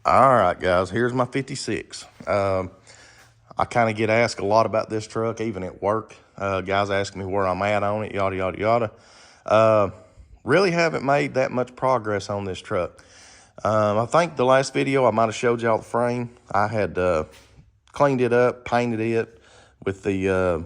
All right, guys, here's my 56. I kind of get asked a lot about this truck, even at work. Guys ask me where I'm at on it, yada, yada, yada. Really haven't made that much progress on this truck. I think the last video I might have showed y'all the frame. I had cleaned it up, painted it with the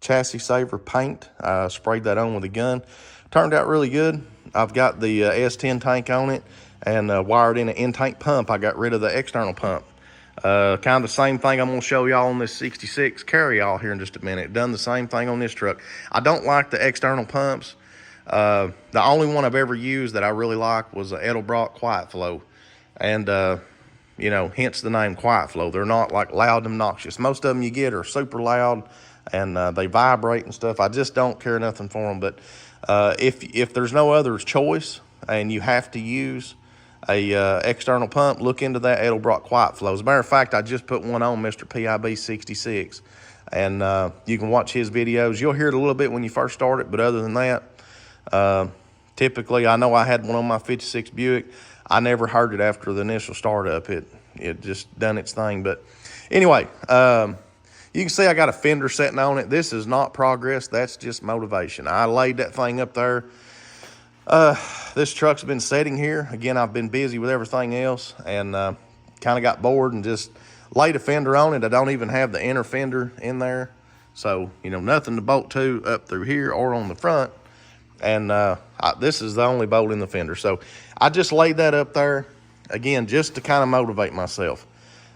chassis saver paint. I sprayed that on with a gun. Turned out really good. I've got the S10 tank on it and wired in an in-tank pump. I got rid of the external pump. Kind of the same thing I'm going to show y'all on this 66 carry-all here in just a minute. Done the same thing on this truck. I don't like the external pumps. The only one I've ever used that I really like was the Edelbrock Quiet Flow. And, you know, hence the name Quiet Flow. They're not like loud and obnoxious. Most of them you get are super loud and they vibrate and stuff. I just don't care nothing for them. But if there's no other choice and you have to use a external pump, look into that Edelbrock Quiet Flow. As a matter of fact, I just put one on Mr. PIB 66, and you can watch his videos. You'll hear it a little bit when you first start it, but other than that, typically, I know I had one on my 56 Buick. I never heard it after the initial startup. It just done its thing. But anyway, you can see I got a fender setting on it. This is not progress. That's just motivation. I laid that thing up there. This truck's been sitting here. Again, I've been busy with everything else and kind of got bored and just laid a fender on it. I don't even have the inner fender in there. So, you know, nothing to bolt to up through here or on the front. And this is the only bolt in the fender. So I just laid that up there, again, just to kind of motivate myself.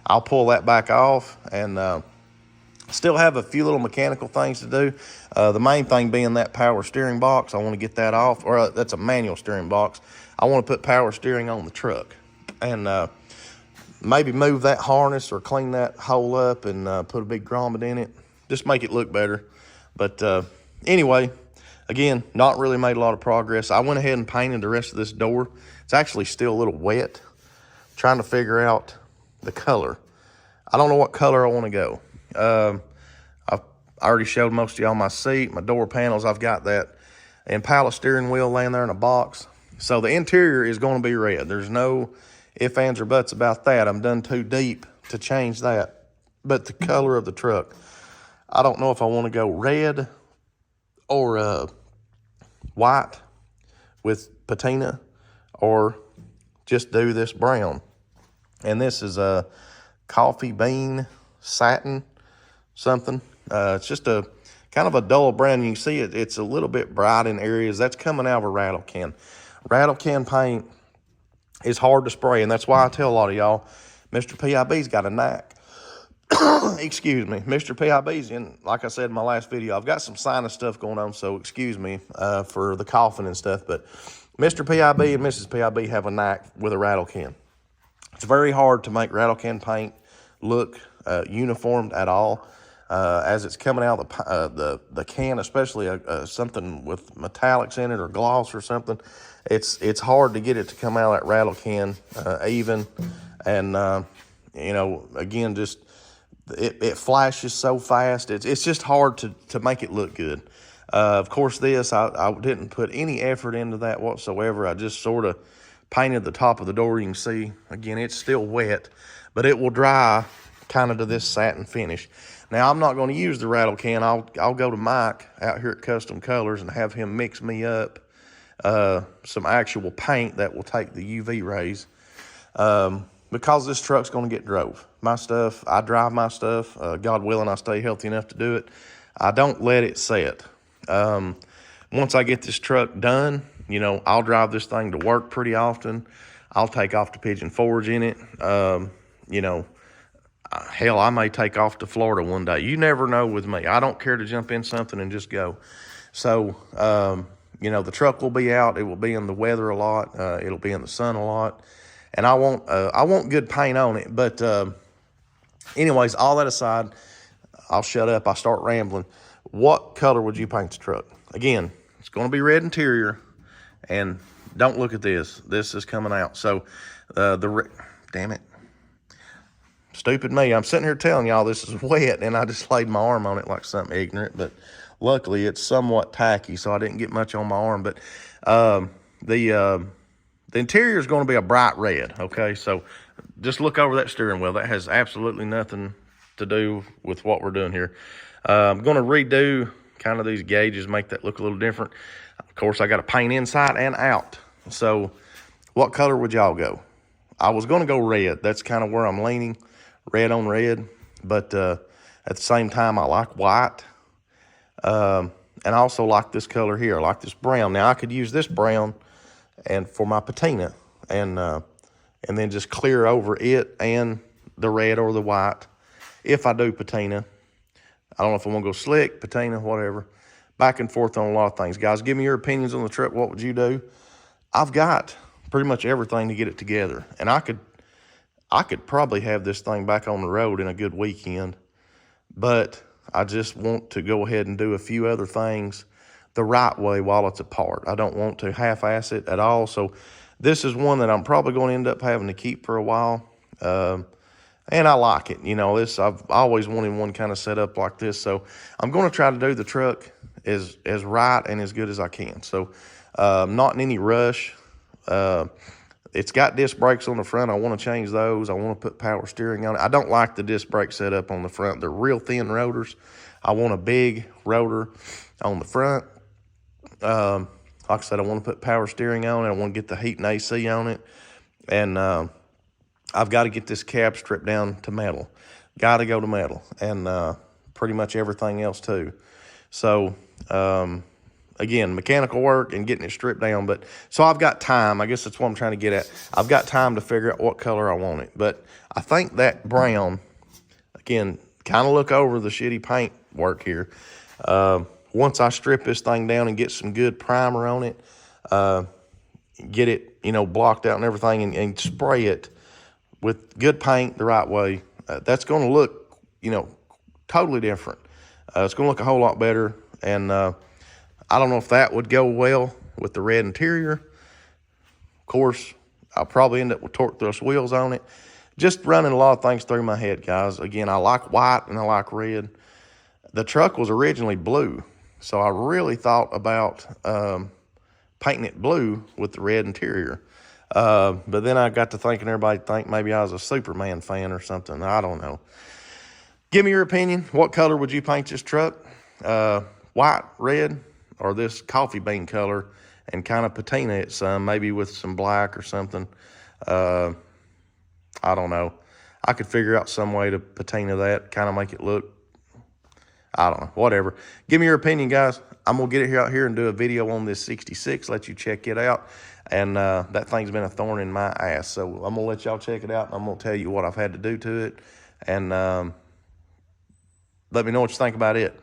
I'll pull that back off and still have a few little mechanical things to do. The main thing being that power steering box. I want to get that off, or that's a manual steering box. I want to put power steering on the truck and maybe move that harness or clean that hole up and put a big grommet in it. Just make it look better. But anyway, again, not really made a lot of progress. I went ahead and painted the rest of this door. It's actually still a little wet. Trying to figure out the color. I don't know what color I want to go. I've already showed most of y'all my seat, my door panels. I've got that Impala steering wheel laying there in a box. So the interior is going to be red. There's no ifs, ands, or buts about that. I'm done too deep to change that. But the color of the truck, I don't know if I want to go red or white with patina or just do this brown. And this is a coffee bean satin something. It's just a kind of a dull brown. You can see it's a little bit bright in areas. That's coming out of a rattle can. Rattle can paint is hard to spray, and that's why I tell a lot of y'all, Mr. PIB's got a knack. Excuse me. Mr. PIB's in, like I said in my last video, I've got some sinus stuff going on, so excuse me for the coughing and stuff, but Mr. PIB and Mrs. PIB have a knack with a rattle can. It's very hard to make rattle can paint look uniformed at all. As it's coming out of the can, especially something with metallics in it or gloss or something, it's hard to get it to come out of that rattle can even. And you know, again, just it flashes so fast. It's just hard to make it look good. Of course, this I didn't put any effort into that whatsoever. I just sort of painted the top of the door. You can see again, it's still wet, but it will dry kind of to this satin finish. Now, I'm not going to use the rattle can. I'll go to Mike out here at Custom Colors and have him mix me up some actual paint that will take the UV rays. Because this truck's going to get drove. My stuff, I drive my stuff. God willing, I stay healthy enough to do it. I don't let it set. Once I get this truck done, you know, I'll drive this thing to work pretty often. I'll take off to Pigeon Forge in it. You know, hell, I may take off to Florida one day. You never know with me. I don't care to jump in something and just go. So, you know, the truck will be out. It will be in the weather a lot. It'll be in the sun a lot. And I want good paint on it. But anyways, all that aside, I'll shut up. I'll start rambling. What color would you paint the truck? Again, it's going to be red interior. And don't look at this. This is coming out. So, damn it. Stupid me. I'm sitting here telling y'all this is wet, and I just laid my arm on it like something ignorant. But luckily, it's somewhat tacky, so I didn't get much on my arm. But the interior is going to be a bright red, okay? So just look over that steering wheel. That has absolutely nothing to do with what we're doing here. I'm going to redo kind of these gauges, make that look a little different. Of course, I got to paint inside and out. So what color would y'all go? I was going to go red. That's kind of where I'm leaning, red on red. But at the same time, I like white. And I also like this color here. I like this brown. Now, I could use this brown and for my patina and then just clear over it and the red or the white if I do patina. I don't know if I'm going to go slick, patina, whatever. Back and forth on a lot of things. Guys, give me your opinions on the truck. What would you do? I've got pretty much everything to get it together. And I could probably have this thing back on the road in a good weekend. But I just want to go ahead and do a few other things the right way while it's apart. I don't want to half-ass it at all. So this is one that I'm probably going to end up having to keep for a while. And I like it. You know, I've always wanted one kind of set up like this. So I'm going to try to do the truck as right and as good as I can. So not in any rush. It's got disc brakes on the front. I want to change those. I want to put power steering on it. I don't like the disc brake setup on the front. They're real thin rotors. I want a big rotor on the front. Like I said, I want to put power steering on it. I want to get the heat and AC on it. And I've got to get this cab stripped down to metal. Got to go to metal. And pretty much everything else too. So, again, mechanical work and getting it stripped down. But so I've got time. I guess that's what I'm trying to get at. I've got time to figure out what color I want it. But I think that brown, again, kind of look over the shitty paint work here. Once I strip this thing down and get some good primer on it, get it, you know, blocked out and everything, and spray it with good paint the right way, that's going to look, you know, totally different. It's going to look a whole lot better. And I don't know if that would go well with the red interior. Of course, I'll probably end up with torque thrust wheels on it. Just running a lot of things through my head, guys. Again, I like white and I like red. The truck was originally blue, so I really thought about painting it blue with the red interior. But then I got to thinking everybody think maybe I was a Superman fan or something. I don't know. Give me your opinion. What color would you paint this truck? White, red, or this coffee bean color, and kind of patina it some, maybe with some black or something. I don't know. I could figure out some way to patina that, kind of make it look, I don't know, whatever. Give me your opinion, guys. I'm going to get it out here and do a video on this 66, let you check it out. And that thing's been a thorn in my ass. So I'm going to let y'all check it out, and I'm going to tell you what I've had to do to it. And let me know what you think about it.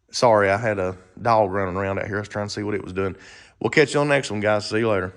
Sorry, I had a dog running around out here. I was trying to see what it was doing. We'll catch you on the next one, guys. See you later.